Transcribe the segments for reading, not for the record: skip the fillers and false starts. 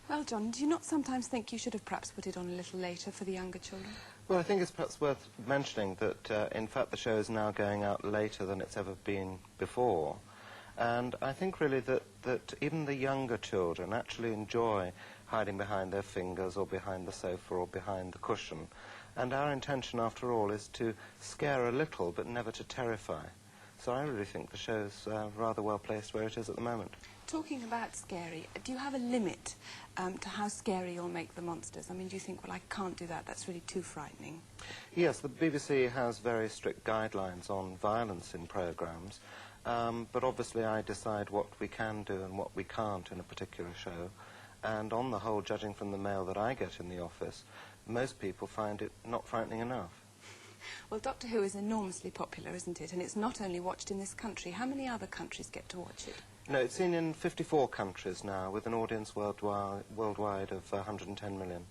Well, John, do you not sometimes think you should have perhaps put it on a little later for the younger children? Well, I think it's perhaps worth mentioning that, in fact, the show is now going out later than it's ever been before. And I think really that even the younger children actually enjoy hiding behind their fingers or behind the sofa or behind the cushion. And our intention, after all, is to scare a little but never to terrify. So I really think the show's rather well placed where it is at the moment. Talking about scary, do you have a limit to how scary you'll make the monsters? I mean, do you think, well, I can't do that, that's really too frightening? Yes, the BBC has very strict guidelines on violence in programmes, but obviously I decide what we can do and what we can't in a particular show. And on the whole, judging from the mail that I get in the office, most people find it not frightening enough. Well, Doctor Who is enormously popular, isn't it? And it's not only watched in this country. How many other countries get to watch it? No, it's seen in 54 countries now, with an audience worldwide of 110 million.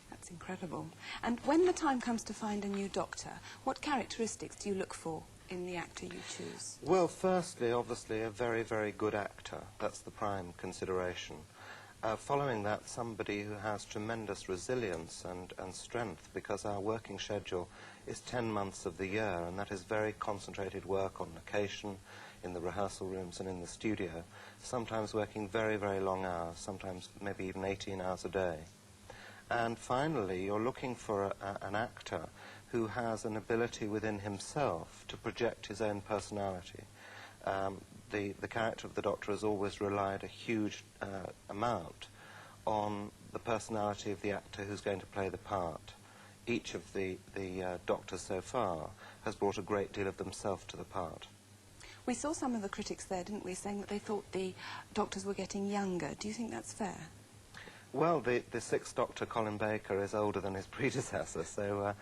That's incredible. And when the time comes to find a new Doctor, what characteristics do you look for in the actor you choose? Well, firstly, obviously, a very, very good actor. That's the prime consideration. Following that, somebody who has tremendous resilience and strength, because our working schedule is 10 months of the year, and that is very concentrated work on location, in the rehearsal rooms and in the studio, sometimes working very, very long hours, sometimes maybe even 18 hours a day. And finally, you're looking for an actor who has an ability within himself to project his own personality. The character of the Doctor has always relied a huge amount on the personality of the actor who's going to play the part. Each of the Doctors so far has brought a great deal of themselves to the part. We saw some of the critics there, didn't we, saying that they thought the Doctors were getting younger. Do you think that's fair? Well, the sixth Doctor, Colin Baker, is older than his predecessor, so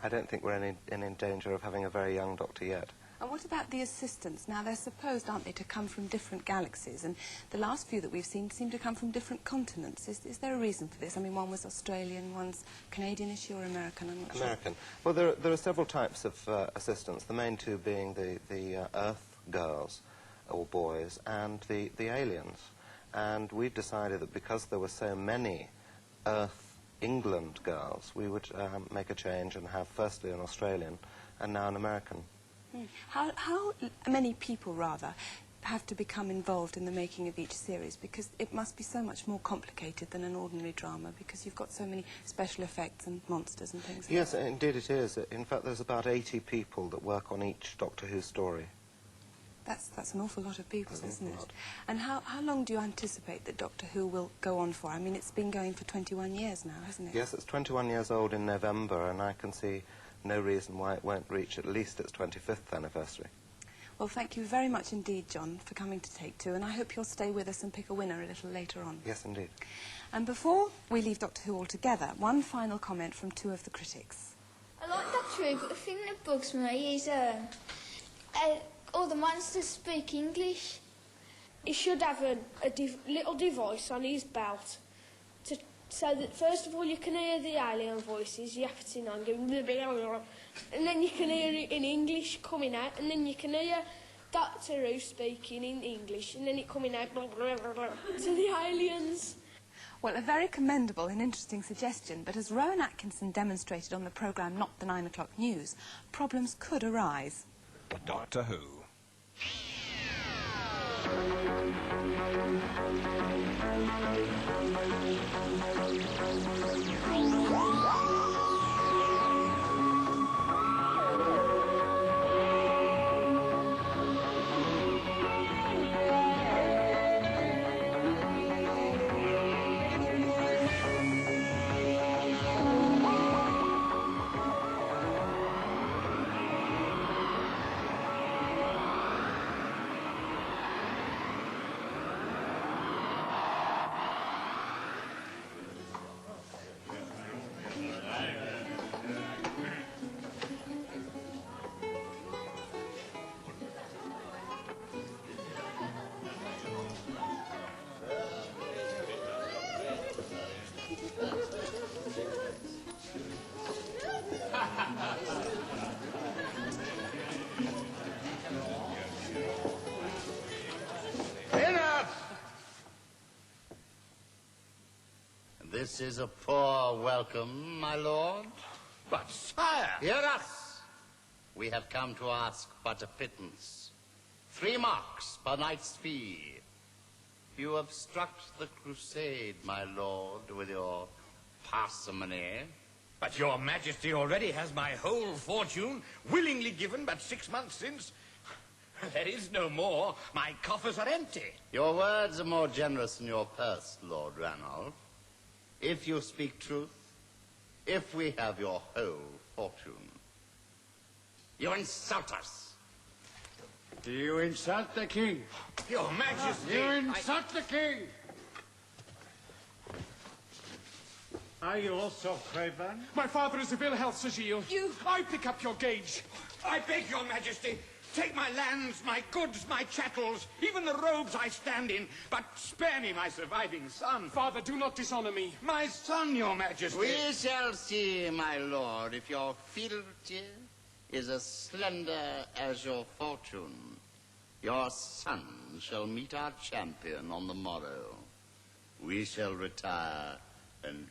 I don't think we're in danger of having a very young Doctor yet. And what about the assistants? Now, they're supposed, aren't they, to come from different galaxies, and the last few that we've seen seem to come from different continents. Is there a reason for this? I mean, one was Australian, one's Canadian-ish or American? I'm not sure. American. Well, there are several types of assistants, the main two being the Earth girls, or boys, and the aliens. And we've decided that because there were so many Earth England girls, we would make a change and have firstly an Australian and now an American. How many people, rather, have to become involved in the making of each series? Because it must be so much more complicated than an ordinary drama, because you've got so many special effects and monsters and things. Yes, indeed it is. In fact, there's about 80 people that work on each Doctor Who story. That's an awful lot of people, isn't it? And how long do you anticipate that Doctor Who will go on for? I mean, it's been going for 21 years now, hasn't it? Yes, it's 21 years old in November, and I can see no reason why it won't reach at least its 25th anniversary. Well, thank you very much indeed, John, for coming to Take Two, and I hope you'll stay with us and pick a winner a little later on. Yes, indeed. And before we leave Doctor Who altogether, one final comment from two of the critics. I like Doctor Who, but the thing that bugs me is all the monsters speak English. He should have a little device on his belt so that first of all you can hear the alien voices yapting on, going blah, blah, blah, and then you can hear it in English coming out, and then you can hear Doctor Who speaking in English, and then it coming out blah, blah, blah, blah, to the aliens. Well, a very commendable and interesting suggestion, but as Rowan Atkinson demonstrated on the programme Not the 9 o'clock News, problems could arise. Doctor Who. This is a poor welcome, my lord. But, sire... Hear us! We have come to ask but a pittance. 3 marks per knight's fee. You obstruct the crusade, my lord, with your parsimony. But your majesty already has my whole fortune, willingly given but 6 months since. There is no more. My coffers are empty. Your words are more generous than your purse, Lord Ranulph. If you speak truth, if we have your whole fortune. You insult us. You insult the king. Your majesty... You insult the king. Are you also craven? My father is of ill health, Sir Gilles. I pick up your gage. I beg your majesty, take my lands, my goods, my chattels, even the robes I stand in, but spare me my surviving son. Father, do not dishonor me. My son, your majesty. We shall see, my lord, if your fealty is as slender as your fortune. Your son shall meet our champion on the morrow. We shall retire and